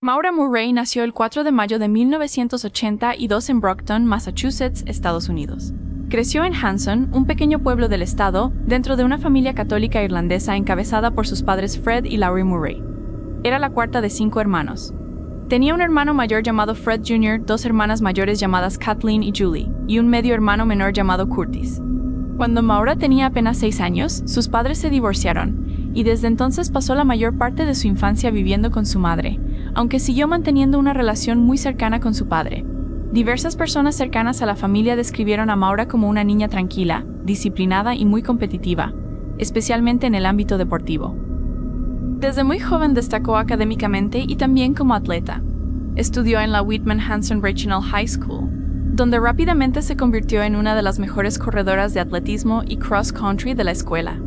Maura Murray nació el 4 de mayo de 1982 en Brockton, Massachusetts, Estados Unidos. Creció en Hanson, un pequeño pueblo del estado, dentro de una familia católica irlandesa encabezada por sus padres Fred y Laurie Murray. Era la cuarta de 5 hermanos. Tenía un hermano mayor llamado Fred Jr., 2 hermanas mayores llamadas Kathleen y Julie, y un medio hermano menor llamado Curtis. Cuando Maura tenía apenas 6 años, sus padres se divorciaron, y desde entonces pasó la mayor parte de su infancia viviendo con su madre, aunque siguió manteniendo una relación muy cercana con su padre. Diversas personas cercanas a la familia describieron a Maura como una niña tranquila, disciplinada y muy competitiva, especialmente en el ámbito deportivo. Desde muy joven destacó académicamente y también como atleta. Estudió en la Whitman Hanson Regional High School, donde rápidamente se convirtió en una de las mejores corredoras de atletismo y cross country de la escuela.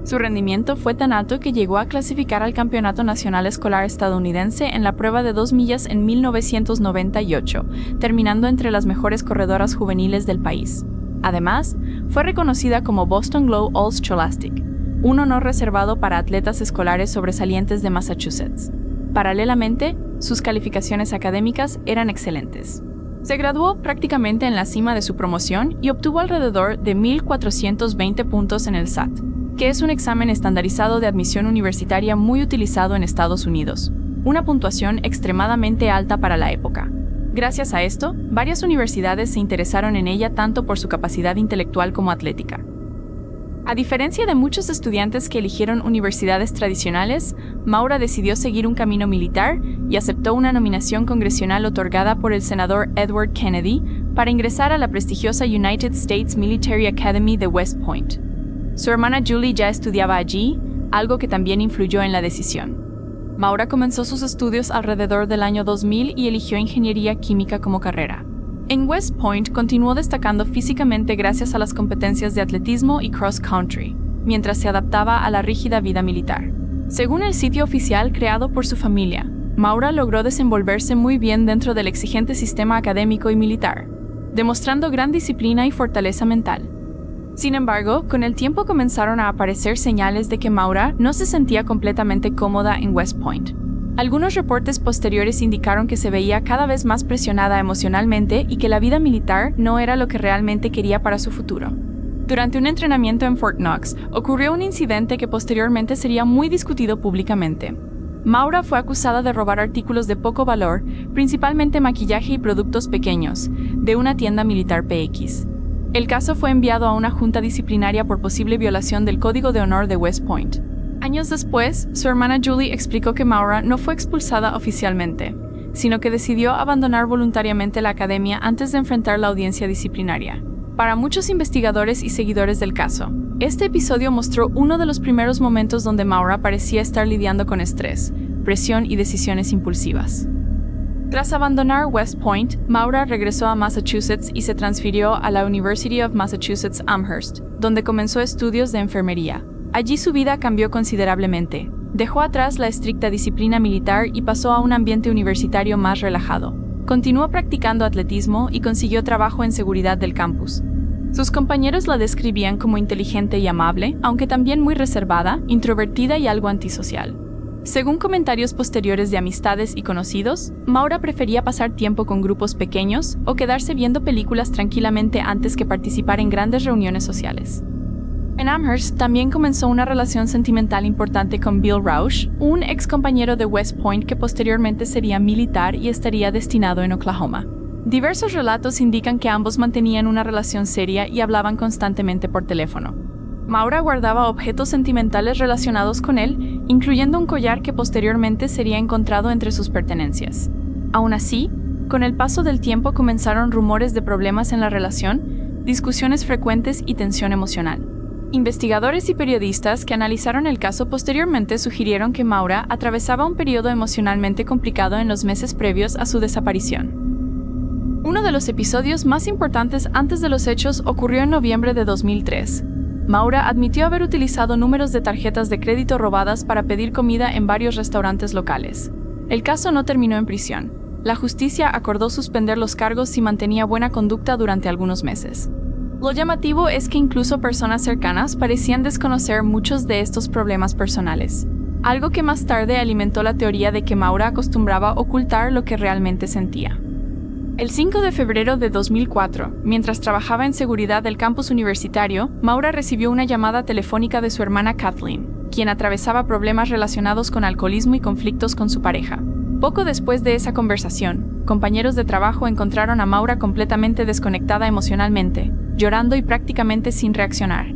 Su rendimiento fue tan alto que llegó a clasificar al Campeonato Nacional Escolar Estadounidense en la prueba de 2 millas en 1998, terminando entre las mejores corredoras juveniles del país. Además, fue reconocida como Boston Globe All-Scholastic, un honor reservado para atletas escolares sobresalientes de Massachusetts. Paralelamente, sus calificaciones académicas eran excelentes. Se graduó prácticamente en la cima de su promoción y obtuvo alrededor de 1,420 puntos en el SAT, que es un examen estandarizado de admisión universitaria muy utilizado en Estados Unidos, una puntuación extremadamente alta para la época. Gracias a esto, varias universidades se interesaron en ella tanto por su capacidad intelectual como atlética. A diferencia de muchos estudiantes que eligieron universidades tradicionales, Maura decidió seguir un camino militar y aceptó una nominación congresional otorgada por el senador Edward Kennedy para ingresar a la prestigiosa United States Military Academy de West Point. Su hermana Julie ya estudiaba allí, algo que también influyó en la decisión. Maura comenzó sus estudios alrededor del año 2000 y eligió ingeniería química como carrera. En West Point continuó destacando físicamente gracias a las competencias de atletismo y cross country, mientras se adaptaba a la rígida vida militar. Según el sitio oficial creado por su familia, Maura logró desenvolverse muy bien dentro del exigente sistema académico y militar, demostrando gran disciplina y fortaleza mental. Sin embargo, con el tiempo comenzaron a aparecer señales de que Maura no se sentía completamente cómoda en West Point. Algunos reportes posteriores indicaron que se veía cada vez más presionada emocionalmente y que la vida militar no era lo que realmente quería para su futuro. Durante un entrenamiento en Fort Knox, ocurrió un incidente que posteriormente sería muy discutido públicamente. Maura fue acusada de robar artículos de poco valor, principalmente maquillaje y productos pequeños, de una tienda militar PX. El caso fue enviado a una junta disciplinaria por posible violación del Código de Honor de West Point. Años después, su hermana Julie explicó que Maura no fue expulsada oficialmente, sino que decidió abandonar voluntariamente la academia antes de enfrentar la audiencia disciplinaria. Para muchos investigadores y seguidores del caso, este episodio mostró uno de los primeros momentos donde Maura parecía estar lidiando con estrés, presión y decisiones impulsivas. Tras abandonar West Point, Maura regresó a Massachusetts y se transfirió a la University of Massachusetts Amherst, donde comenzó estudios de enfermería. Allí su vida cambió considerablemente. Dejó atrás la estricta disciplina militar y pasó a un ambiente universitario más relajado. Continuó practicando atletismo y consiguió trabajo en seguridad del campus. Sus compañeros la describían como inteligente y amable, aunque también muy reservada, introvertida y algo antisocial. Según comentarios posteriores de amistades y conocidos, Maura prefería pasar tiempo con grupos pequeños o quedarse viendo películas tranquilamente antes que participar en grandes reuniones sociales. En Amherst también comenzó una relación sentimental importante con Bill Rausch, un ex compañero de West Point que posteriormente sería militar y estaría destinado en Oklahoma. Diversos relatos indican que ambos mantenían una relación seria y hablaban constantemente por teléfono. Maura guardaba objetos sentimentales relacionados con él, incluyendo un collar que posteriormente sería encontrado entre sus pertenencias. Aún así, con el paso del tiempo comenzaron rumores de problemas en la relación, discusiones frecuentes y tensión emocional. Investigadores y periodistas que analizaron el caso posteriormente sugirieron que Maura atravesaba un periodo emocionalmente complicado en los meses previos a su desaparición. Uno de los episodios más importantes antes de los hechos ocurrió en noviembre de 2003. Maura admitió haber utilizado números de tarjetas de crédito robadas para pedir comida en varios restaurantes locales. El caso no terminó en prisión. La justicia acordó suspender los cargos si mantenía buena conducta durante algunos meses. Lo llamativo es que incluso personas cercanas parecían desconocer muchos de estos problemas personales. algo que más tarde alimentó la teoría de que Maura acostumbraba ocultar lo que realmente sentía. El 5 de febrero de 2004, mientras trabajaba en seguridad del campus universitario, Maura recibió una llamada telefónica de su hermana Kathleen, quien atravesaba problemas relacionados con alcoholismo y conflictos con su pareja. Poco después de esa conversación, compañeros de trabajo encontraron a Maura completamente desconectada emocionalmente, llorando y prácticamente sin reaccionar.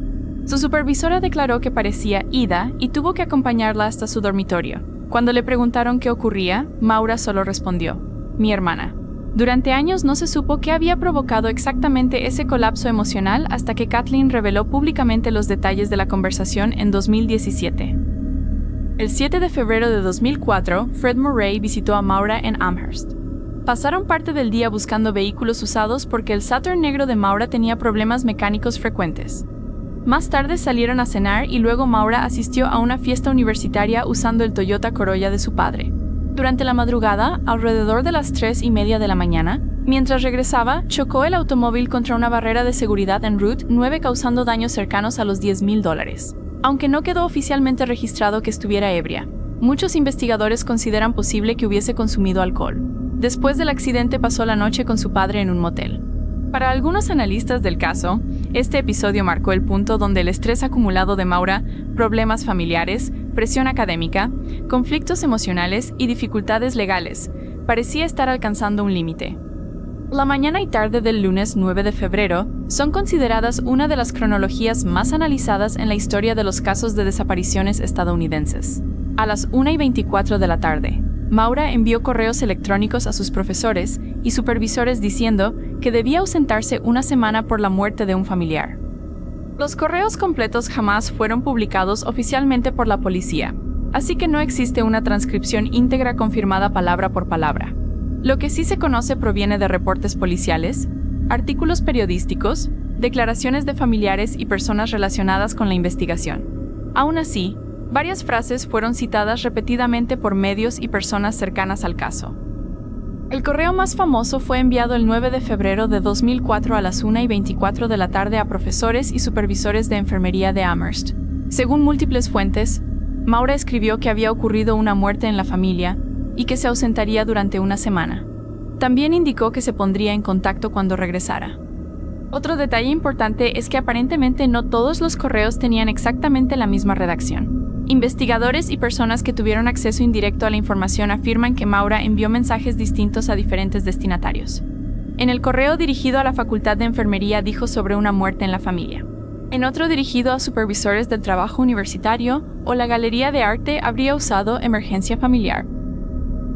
Su supervisora declaró que parecía ida y tuvo que acompañarla hasta su dormitorio. Cuando le preguntaron qué ocurría, Maura solo respondió: "Mi hermana". Durante años no se supo qué había provocado exactamente ese colapso emocional hasta que Kathleen reveló públicamente los detalles de la conversación en 2017. El 7 de febrero de 2004, Fred Murray visitó a Maura en Amherst. Pasaron parte del día buscando vehículos usados porque el Saturn negro de Maura tenía problemas mecánicos frecuentes. Más tarde salieron a cenar y luego Maura asistió a una fiesta universitaria usando el Toyota Corolla de su padre. Durante la madrugada, alrededor de las 3:30 de la mañana, mientras regresaba, chocó el automóvil contra una barrera de seguridad en Route 9 causando daños cercanos a los $10,000. Aunque no quedó oficialmente registrado que estuviera ebria, muchos investigadores consideran posible que hubiese consumido alcohol. Después del accidente pasó la noche con su padre en un motel. Para algunos analistas del caso, este episodio marcó el punto donde el estrés acumulado de Maura, problemas familiares, presión académica, conflictos emocionales y dificultades legales parecía estar alcanzando un límite. La mañana y tarde del lunes 9 de febrero son consideradas una de las cronologías más analizadas en la historia de los casos de desapariciones estadounidenses. A las 1:24 de la tarde, Maura envió correos electrónicos a sus profesores y supervisores diciendo que debía ausentarse una semana por la muerte de un familiar. Los correos completos jamás fueron publicados oficialmente por la policía, así que no existe una transcripción íntegra confirmada palabra por palabra. Lo que sí se conoce proviene de reportes policiales, artículos periodísticos, declaraciones de familiares y personas relacionadas con la investigación. Aún así, varias frases fueron citadas repetidamente por medios y personas cercanas al caso. El correo más famoso fue enviado el 9 de febrero de 2004 a las 1:24 de la tarde a profesores y supervisores de enfermería de Amherst. Según múltiples fuentes, Maura escribió que había ocurrido una muerte en la familia y que se ausentaría durante una semana. También indicó que se pondría en contacto cuando regresara. Otro detalle importante es que aparentemente no todos los correos tenían exactamente la misma redacción. Investigadores y personas que tuvieron acceso indirecto a la información afirman que Maura envió mensajes distintos a diferentes destinatarios. En el correo dirigido a la Facultad de Enfermería dijo sobre una muerte en la familia. En otro dirigido a supervisores del trabajo universitario o la Galería de Arte habría usado emergencia familiar.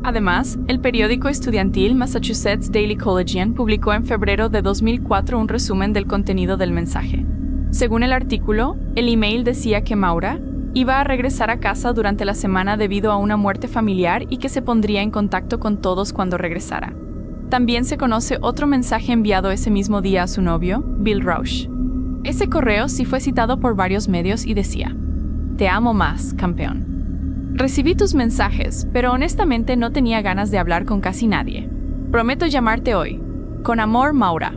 Además, el periódico estudiantil Massachusetts Daily Collegian publicó en febrero de 2004 un resumen del contenido del mensaje. Según el artículo, el email decía que Maura iba a regresar a casa durante la semana debido a una muerte familiar y que se pondría en contacto con todos cuando regresara. También se conoce otro mensaje enviado ese mismo día a su novio, Bill Rausch. Ese correo sí fue citado por varios medios y decía: "Te amo más, campeón. Recibí tus mensajes, pero honestamente no tenía ganas de hablar con casi nadie. Prometo llamarte hoy. Con amor, Maura".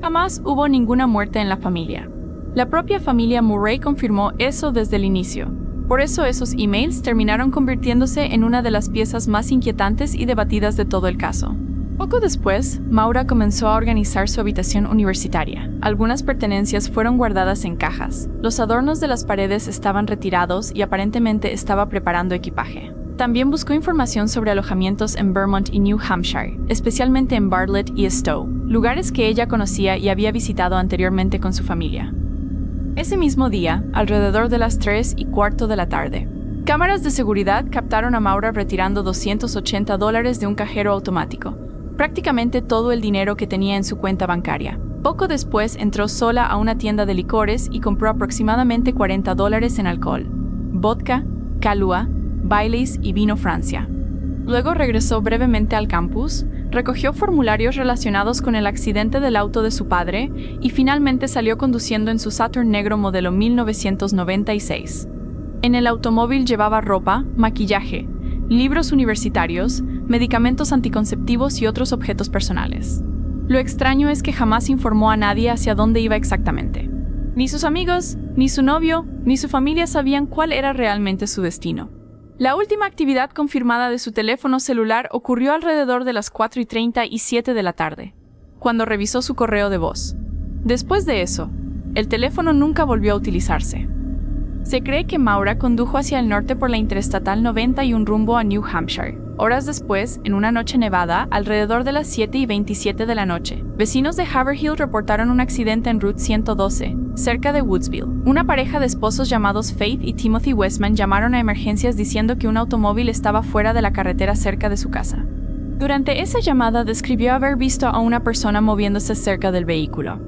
Jamás hubo ninguna muerte en la familia. La propia familia Murray confirmó eso desde el inicio. Por eso esos emails terminaron convirtiéndose en una de las piezas más inquietantes y debatidas de todo el caso. Poco después, Maura comenzó a organizar su habitación universitaria. Algunas pertenencias fueron guardadas en cajas, los adornos de las paredes estaban retirados y aparentemente estaba preparando equipaje. También buscó información sobre alojamientos en Vermont y New Hampshire, especialmente en Bartlett y Stowe, lugares que ella conocía y había visitado anteriormente con su familia. Ese mismo día, alrededor de las 3:15 de la tarde, cámaras de seguridad captaron a Maura retirando $280 de un cajero automático, prácticamente todo el dinero que tenía en su cuenta bancaria. Poco después entró sola a una tienda de licores y compró aproximadamente $40 en alcohol, vodka, Kahlúa, Baileys y vino Francia. Luego regresó brevemente al campus, recogió formularios relacionados con el accidente del auto de su padre y finalmente salió conduciendo en su Saturn negro modelo 1996. En el automóvil llevaba ropa, maquillaje, libros universitarios, medicamentos anticonceptivos y otros objetos personales. Lo extraño es que jamás informó a nadie hacia dónde iba exactamente. Ni sus amigos, ni su novio, ni su familia sabían cuál era realmente su destino. La última actividad confirmada de su teléfono celular ocurrió alrededor de las 4:30 y 7 de la tarde, cuando revisó su correo de voz. Después de eso, el teléfono nunca volvió a utilizarse. Se cree que Maura condujo hacia el norte por la Interestatal 91 rumbo a New Hampshire. Horas después, en una noche nevada, alrededor de las 7:27 de la noche, vecinos de Haverhill reportaron un accidente en Route 112, cerca de Woodsville. Una pareja de esposos llamados Faith y Timothy Westman llamaron a emergencias diciendo que un automóvil estaba fuera de la carretera cerca de su casa. Durante esa llamada describió haber visto a una persona moviéndose cerca del vehículo.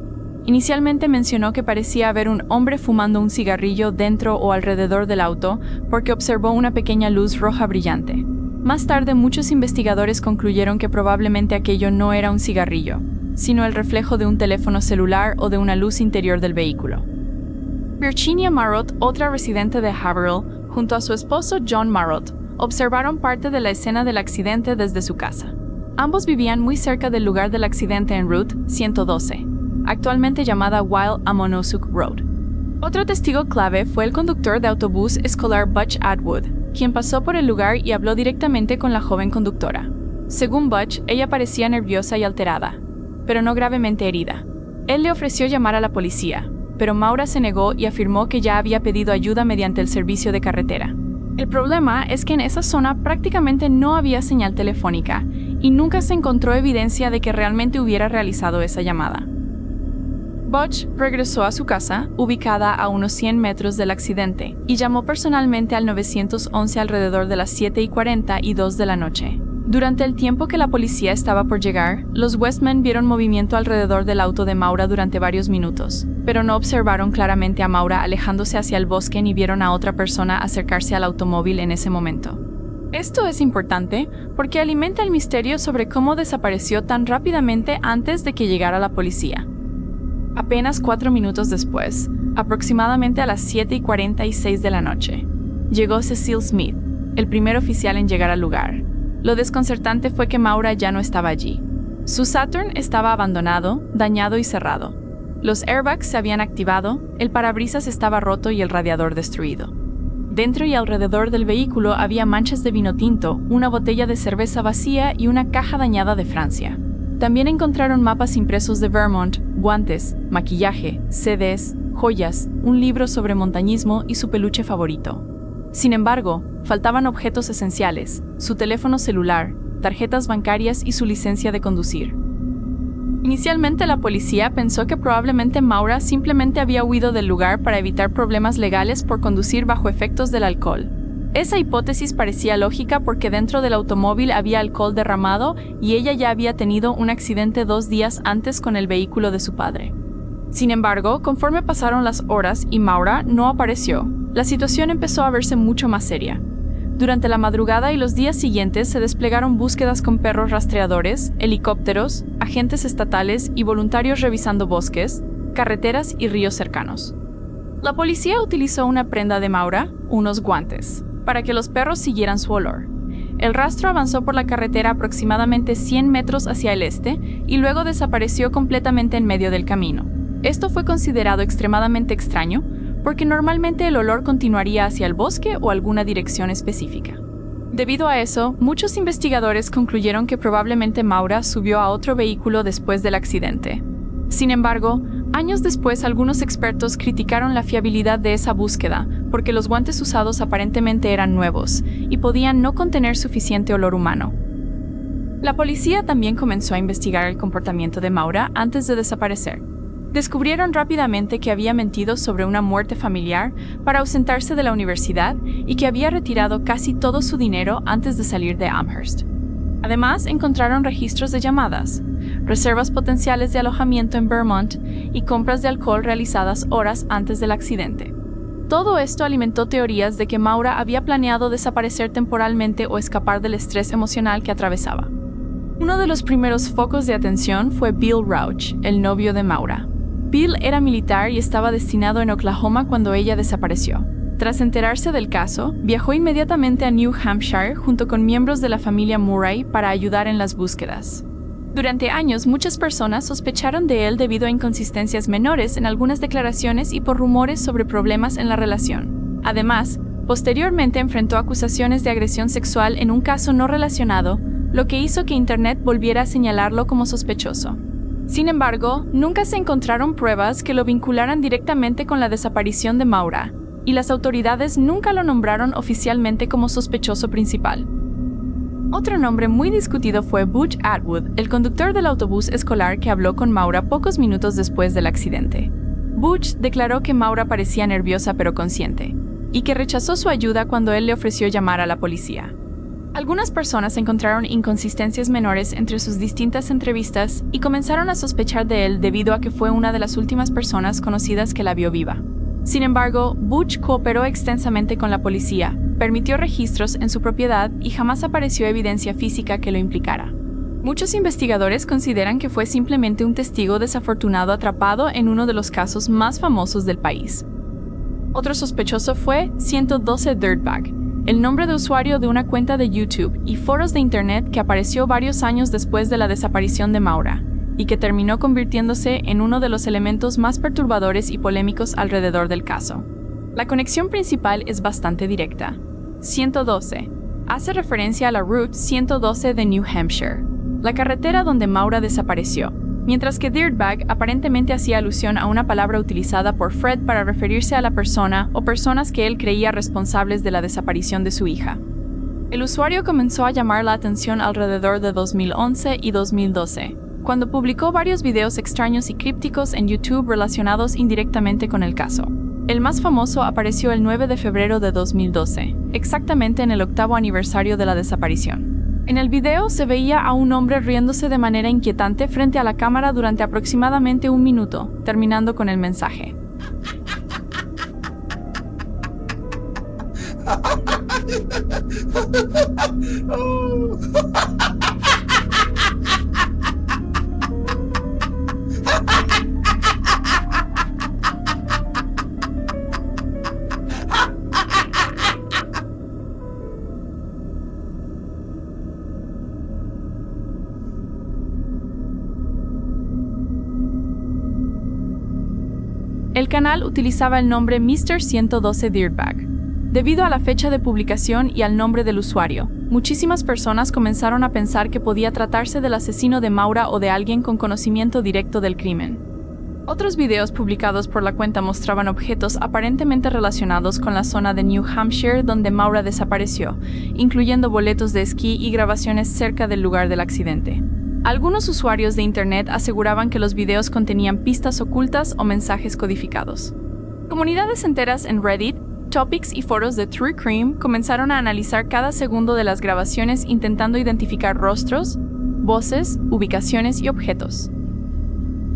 Inicialmente mencionó que parecía haber un hombre fumando un cigarrillo dentro o alrededor del auto porque observó una pequeña luz roja brillante. Más tarde, muchos investigadores concluyeron que probablemente aquello no era un cigarrillo, sino el reflejo de un teléfono celular o de una luz interior del vehículo. Virginia Marot, otra residente de Haverhill, junto a su esposo John Marot, observaron parte de la escena del accidente desde su casa. Ambos vivían muy cerca del lugar del accidente en Route 112, actualmente llamada Wild Amonosuk Road. Otro testigo clave fue el conductor de autobús escolar Butch Atwood, quien pasó por el lugar y habló directamente con la joven conductora. Según Butch, ella parecía nerviosa y alterada, pero no gravemente herida. Él le ofreció llamar a la policía, pero Maura se negó y afirmó que ya había pedido ayuda mediante el servicio de carretera. El problema es que en esa zona prácticamente no había señal telefónica y nunca se encontró evidencia de que realmente hubiera realizado esa llamada. Butch regresó a su casa, ubicada a unos 100 metros del accidente, y llamó personalmente al 911 alrededor de las 7:42 de la noche. Durante el tiempo que la policía estaba por llegar, los Westman vieron movimiento alrededor del auto de Maura durante varios minutos, pero no observaron claramente a Maura alejándose hacia el bosque ni vieron a otra persona acercarse al automóvil en ese momento. Esto es importante porque alimenta el misterio sobre cómo desapareció tan rápidamente antes de que llegara la policía. Apenas 4 minutos después, aproximadamente a las 7:46 de la noche, llegó Cecil Smith, el primer oficial en llegar al lugar. Lo desconcertante fue que Maura ya no estaba allí. Su Saturn estaba abandonado, dañado y cerrado. Los airbags se habían activado, el parabrisas estaba roto y el radiador destruido. Dentro y alrededor del vehículo había manchas de vino tinto, una botella de cerveza vacía y una caja dañada de Francia. También encontraron mapas impresos de Vermont, guantes, maquillaje, CDs, joyas, un libro sobre montañismo y su peluche favorito. Sin embargo, faltaban objetos esenciales, su teléfono celular, tarjetas bancarias y su licencia de conducir. Inicialmente la policía pensó que probablemente Maura simplemente había huido del lugar para evitar problemas legales por conducir bajo efectos del alcohol. Esa hipótesis parecía lógica porque dentro del automóvil había alcohol derramado y ella ya había tenido un accidente 2 días antes con el vehículo de su padre. Sin embargo, conforme pasaron las horas y Maura no apareció, la situación empezó a verse mucho más seria. Durante la madrugada y los días siguientes se desplegaron búsquedas con perros rastreadores, helicópteros, agentes estatales y voluntarios revisando bosques, carreteras y ríos cercanos. La policía utilizó una prenda de Maura, unos guantes, para que los perros siguieran su olor. El rastro avanzó por la carretera aproximadamente 100 metros hacia el este y luego desapareció completamente en medio del camino. Esto fue considerado extremadamente extraño porque normalmente el olor continuaría hacia el bosque o alguna dirección específica. Debido a eso, muchos investigadores concluyeron que probablemente Maura subió a otro vehículo después del accidente. Sin embargo, años después algunos expertos criticaron la fiabilidad de esa búsqueda porque los guantes usados aparentemente eran nuevos y podían no contener suficiente olor humano. La policía también comenzó a investigar el comportamiento de Maura antes de desaparecer. Descubrieron rápidamente que había mentido sobre una muerte familiar para ausentarse de la universidad y que había retirado casi todo su dinero antes de salir de Amherst. Además, encontraron registros de llamadas, reservas potenciales de alojamiento en Vermont y compras de alcohol realizadas horas antes del accidente. Todo esto alimentó teorías de que Maura había planeado desaparecer temporalmente o escapar del estrés emocional que atravesaba. Uno de los primeros focos de atención fue Bill Rauch, el novio de Maura. Bill era militar y estaba destinado en Oklahoma cuando ella desapareció. Tras enterarse del caso, viajó inmediatamente a New Hampshire junto con miembros de la familia Murray para ayudar en las búsquedas. Durante años, muchas personas sospecharon de él debido a inconsistencias menores en algunas declaraciones y por rumores sobre problemas en la relación. Además, posteriormente enfrentó acusaciones de agresión sexual en un caso no relacionado, lo que hizo que Internet volviera a señalarlo como sospechoso. Sin embargo, nunca se encontraron pruebas que lo vincularan directamente con la desaparición de Maura, y las autoridades nunca lo nombraron oficialmente como sospechoso principal. Otro nombre muy discutido fue Butch Atwood, el conductor del autobús escolar que habló con Maura pocos minutos después del accidente. Butch declaró que Maura parecía nerviosa pero consciente, y que rechazó su ayuda cuando él le ofreció llamar a la policía. Algunas personas encontraron inconsistencias menores entre sus distintas entrevistas y comenzaron a sospechar de él debido a que fue una de las últimas personas conocidas que la vio viva. Sin embargo, Butch cooperó extensamente con la policía, permitió registros en su propiedad y jamás apareció evidencia física que lo implicara. Muchos investigadores consideran que fue simplemente un testigo desafortunado atrapado en uno de los casos más famosos del país. Otro sospechoso fue 112 Dirtbag, el nombre de usuario de una cuenta de YouTube y foros de Internet que apareció varios años después de la desaparición de Maura, y que terminó convirtiéndose en uno de los elementos más perturbadores y polémicos alrededor del caso. La conexión principal es bastante directa. 112 hace referencia a la Route 112 de New Hampshire, la carretera donde Maura desapareció, mientras que Dirtbag aparentemente hacía alusión a una palabra utilizada por Fred para referirse a la persona o personas que él creía responsables de la desaparición de su hija. El usuario comenzó a llamar la atención alrededor de 2011 y 2012, cuando publicó varios videos extraños y crípticos en YouTube relacionados indirectamente con el caso. El más famoso apareció el 9 de febrero de 2012, exactamente en el 8º aniversario de la desaparición. En el video se veía a un hombre riéndose de manera inquietante frente a la cámara durante aproximadamente 1 minuto, terminando con el mensaje. El canal utilizaba el nombre Mr. 112 Dirtbag. Debido a la fecha de publicación y al nombre del usuario, muchísimas personas comenzaron a pensar que podía tratarse del asesino de Maura o de alguien con conocimiento directo del crimen. Otros videos publicados por la cuenta mostraban objetos aparentemente relacionados con la zona de New Hampshire donde Maura desapareció, incluyendo boletos de esquí y grabaciones cerca del lugar del accidente. Algunos usuarios de Internet aseguraban que los videos contenían pistas ocultas o mensajes codificados. Comunidades enteras en Reddit, Topics y foros de True Crime comenzaron a analizar cada segundo de las grabaciones intentando identificar rostros, voces, ubicaciones y objetos.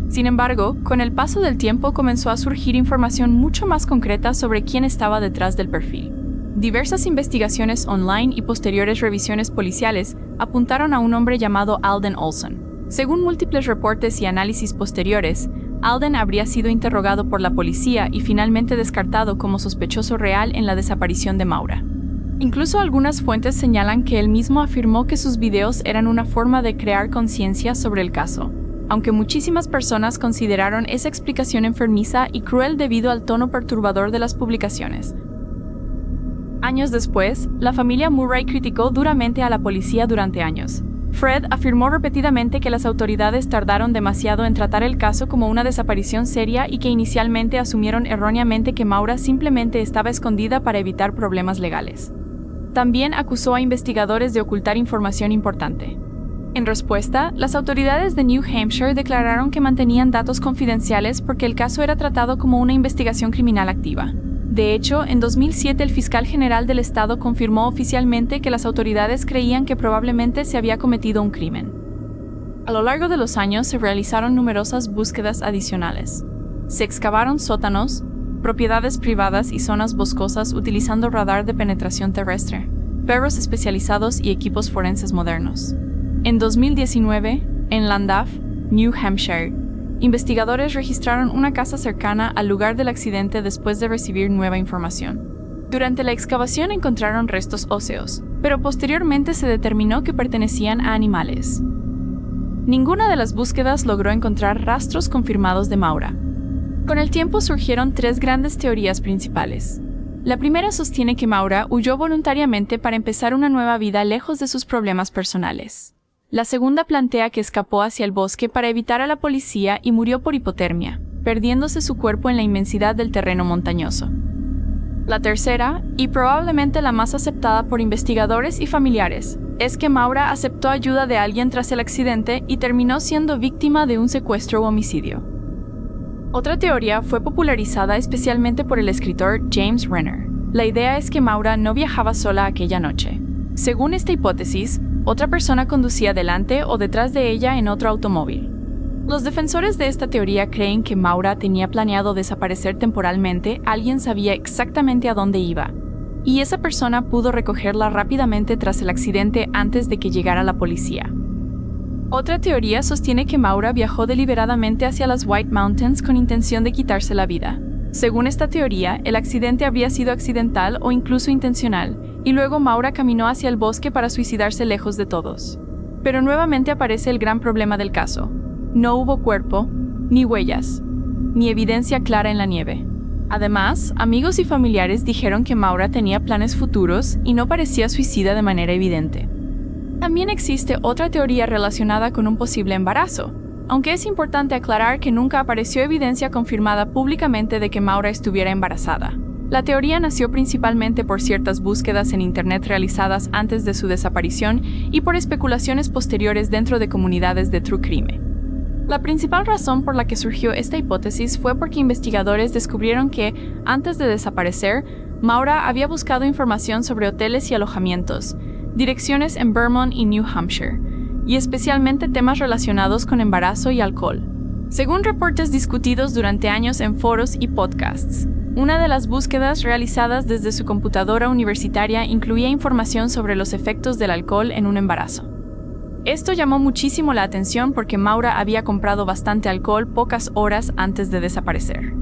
Sin embargo, con el paso del tiempo comenzó a surgir información mucho más concreta sobre quién estaba detrás del perfil. Diversas investigaciones online y posteriores revisiones policiales apuntaron a un hombre llamado Alden Olson. Según múltiples reportes y análisis posteriores, Alden habría sido interrogado por la policía y finalmente descartado como sospechoso real en la desaparición de Maura. Incluso algunas fuentes señalan que él mismo afirmó que sus videos eran una forma de crear conciencia sobre el caso, aunque muchísimas personas consideraron esa explicación enfermiza y cruel debido al tono perturbador de las publicaciones. Años después, la familia Murray criticó duramente a la policía durante años. Fred afirmó repetidamente que las autoridades tardaron demasiado en tratar el caso como una desaparición seria y que inicialmente asumieron erróneamente que Maura simplemente estaba escondida para evitar problemas legales. También acusó a investigadores de ocultar información importante. En respuesta, las autoridades de New Hampshire declararon que mantenían datos confidenciales porque el caso era tratado como una investigación criminal activa. De hecho, en 2007 el fiscal general del estado confirmó oficialmente que las autoridades creían que probablemente se había cometido un crimen. A lo largo de los años se realizaron numerosas búsquedas adicionales. Se excavaron sótanos, propiedades privadas y zonas boscosas utilizando radar de penetración terrestre, perros especializados y equipos forenses modernos. En 2019, en Llandaff, New Hampshire, investigadores registraron una casa cercana al lugar del accidente después de recibir nueva información. Durante la excavación encontraron restos óseos, pero posteriormente se determinó que pertenecían a animales. Ninguna de las búsquedas logró encontrar rastros confirmados de Maura. Con el tiempo surgieron tres grandes teorías principales. La primera sostiene que Maura huyó voluntariamente para empezar una nueva vida lejos de sus problemas personales. La segunda plantea que escapó hacia el bosque para evitar a la policía y murió por hipotermia, perdiéndose su cuerpo en la inmensidad del terreno montañoso. La tercera, y probablemente la más aceptada por investigadores y familiares, es que Maura aceptó ayuda de alguien tras el accidente y terminó siendo víctima de un secuestro o homicidio. Otra teoría fue popularizada especialmente por el escritor James Renner. La idea es que Maura no viajaba sola aquella noche. Según esta hipótesis, otra persona conducía delante o detrás de ella en otro automóvil. Los defensores de esta teoría creen que Maura tenía planeado desaparecer temporalmente, alguien sabía exactamente a dónde iba, y esa persona pudo recogerla rápidamente tras el accidente antes de que llegara la policía. Otra teoría sostiene que Maura viajó deliberadamente hacia las White Mountains con intención de quitarse la vida. Según esta teoría, el accidente habría sido accidental o incluso intencional, y luego Maura caminó hacia el bosque para suicidarse lejos de todos. Pero nuevamente aparece el gran problema del caso. No hubo cuerpo, ni huellas, ni evidencia clara en la nieve. Además, amigos y familiares dijeron que Maura tenía planes futuros y no parecía suicida de manera evidente. También existe otra teoría relacionada con un posible embarazo, aunque es importante aclarar que nunca apareció evidencia confirmada públicamente de que Maura estuviera embarazada. La teoría nació principalmente por ciertas búsquedas en Internet realizadas antes de su desaparición y por especulaciones posteriores dentro de comunidades de true crime. La principal razón por la que surgió esta hipótesis fue porque investigadores descubrieron que, antes de desaparecer, Maura había buscado información sobre hoteles y alojamientos, direcciones en Vermont y New Hampshire, y especialmente temas relacionados con embarazo y alcohol. Según reportes discutidos durante años en foros y podcasts, una de las búsquedas realizadas desde su computadora universitaria incluía información sobre los efectos del alcohol en un embarazo. Esto llamó muchísimo la atención porque Maura había comprado bastante alcohol pocas horas antes de desaparecer.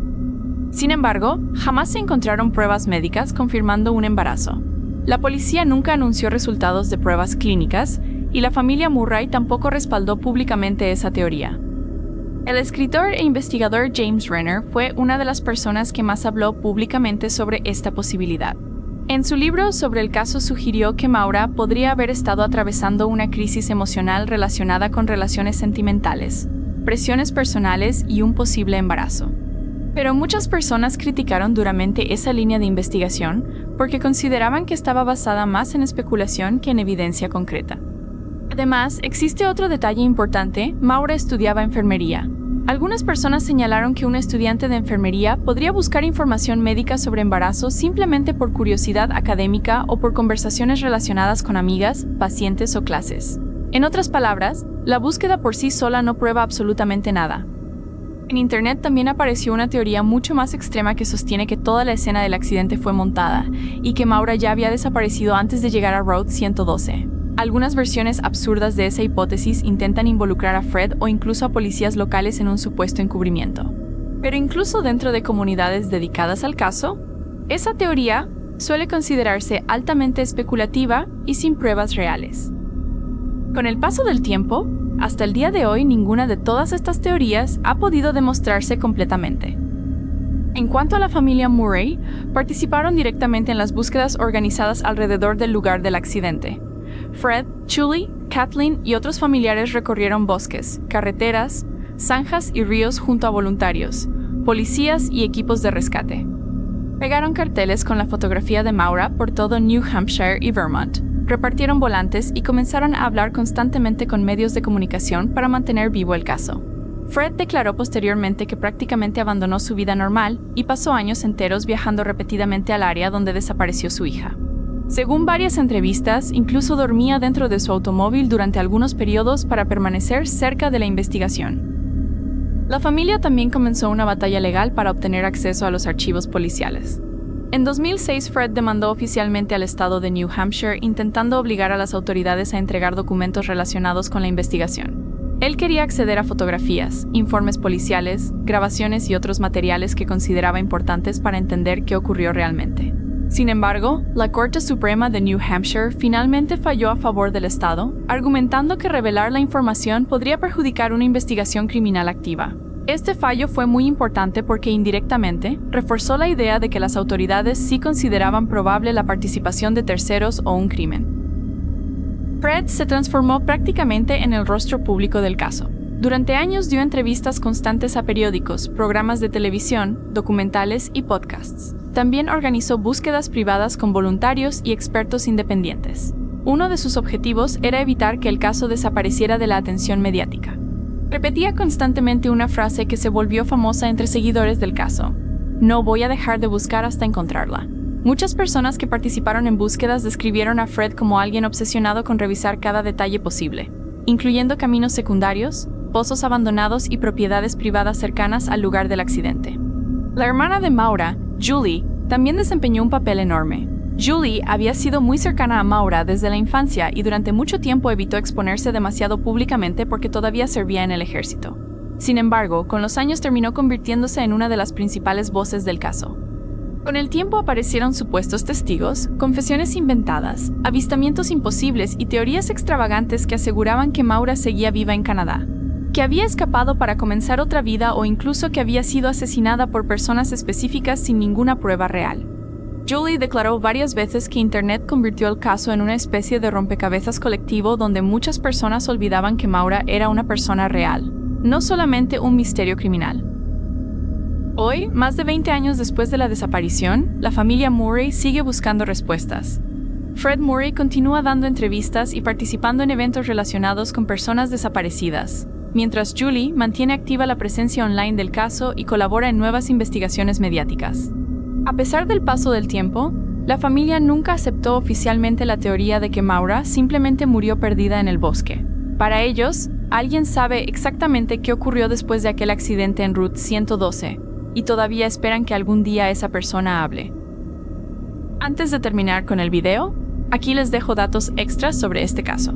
Sin embargo, jamás se encontraron pruebas médicas confirmando un embarazo. La policía nunca anunció resultados de pruebas clínicas y la familia Murray tampoco respaldó públicamente esa teoría. El escritor e investigador James Renner fue una de las personas que más habló públicamente sobre esta posibilidad. En su libro sobre el caso sugirió que Maura podría haber estado atravesando una crisis emocional relacionada con relaciones sentimentales, presiones personales y un posible embarazo. Pero muchas personas criticaron duramente esa línea de investigación porque consideraban que estaba basada más en especulación que en evidencia concreta. Además, existe otro detalle importante: Maura estudiaba enfermería. Algunas personas señalaron que un estudiante de enfermería podría buscar información médica sobre embarazo simplemente por curiosidad académica o por conversaciones relacionadas con amigas, pacientes o clases. En otras palabras, la búsqueda por sí sola no prueba absolutamente nada. En Internet también apareció una teoría mucho más extrema que sostiene que toda la escena del accidente fue montada y que Maura ya había desaparecido antes de llegar a Route 112. Algunas versiones absurdas de esa hipótesis intentan involucrar a Fred o incluso a policías locales en un supuesto encubrimiento. Pero incluso dentro de comunidades dedicadas al caso, esa teoría suele considerarse altamente especulativa y sin pruebas reales. Con el paso del tiempo, hasta el día de hoy ninguna de todas estas teorías ha podido demostrarse completamente. En cuanto a la familia Murray, participaron directamente en las búsquedas organizadas alrededor del lugar del accidente. Fred, Julie, Kathleen y otros familiares recorrieron bosques, carreteras, zanjas y ríos junto a voluntarios, policías y equipos de rescate. Pegaron carteles con la fotografía de Maura por todo New Hampshire y Vermont, repartieron volantes y comenzaron a hablar constantemente con medios de comunicación para mantener vivo el caso. Fred declaró posteriormente que prácticamente abandonó su vida normal y pasó años enteros viajando repetidamente al área donde desapareció su hija. Según varias entrevistas, incluso dormía dentro de su automóvil durante algunos periodos para permanecer cerca de la investigación. La familia también comenzó una batalla legal para obtener acceso a los archivos policiales. En 2006, Fred demandó oficialmente al estado de New Hampshire intentando obligar a las autoridades a entregar documentos relacionados con la investigación. Él quería acceder a fotografías, informes policiales, grabaciones y otros materiales que consideraba importantes para entender qué ocurrió realmente. Sin embargo, la Corte Suprema de New Hampshire finalmente falló a favor del Estado, argumentando que revelar la información podría perjudicar una investigación criminal activa. Este fallo fue muy importante porque indirectamente reforzó la idea de que las autoridades sí consideraban probable la participación de terceros o un crimen. Fred se transformó prácticamente en el rostro público del caso. Durante años dio entrevistas constantes a periódicos, programas de televisión, documentales y podcasts. También organizó búsquedas privadas con voluntarios y expertos independientes. Uno de sus objetivos era evitar que el caso desapareciera de la atención mediática. Repetía constantemente una frase que se volvió famosa entre seguidores del caso: "No voy a dejar de buscar hasta encontrarla". Muchas personas que participaron en búsquedas describieron a Fred como alguien obsesionado con revisar cada detalle posible, incluyendo caminos secundarios, pozos abandonados y propiedades privadas cercanas al lugar del accidente. La hermana de Maura, Julie, también desempeñó un papel enorme. Julie había sido muy cercana a Maura desde la infancia y durante mucho tiempo evitó exponerse demasiado públicamente porque todavía servía en el ejército. Sin embargo, con los años terminó convirtiéndose en una de las principales voces del caso. Con el tiempo aparecieron supuestos testigos, confesiones inventadas, avistamientos imposibles y teorías extravagantes que aseguraban que Maura seguía viva en Canadá, que había escapado para comenzar otra vida o incluso que había sido asesinada por personas específicas sin ninguna prueba real. Julie declaró varias veces que Internet convirtió el caso en una especie de rompecabezas colectivo donde muchas personas olvidaban que Maura era una persona real, no solamente un misterio criminal. Hoy, más de 20 años después de la desaparición, la familia Murray sigue buscando respuestas. Fred Murray continúa dando entrevistas y participando en eventos relacionados con personas desaparecidas, mientras Julie mantiene activa la presencia online del caso y colabora en nuevas investigaciones mediáticas. A pesar del paso del tiempo, la familia nunca aceptó oficialmente la teoría de que Maura simplemente murió perdida en el bosque. Para ellos, alguien sabe exactamente qué ocurrió después de aquel accidente en Route 112, y todavía esperan que algún día esa persona hable. Antes de terminar con el video, aquí les dejo datos extras sobre este caso.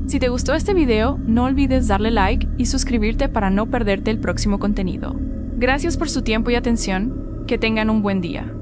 Si te gustó este video, no olvides darle like y suscribirte para no perderte el próximo contenido. Gracias por su tiempo y atención. Que tengan un buen día.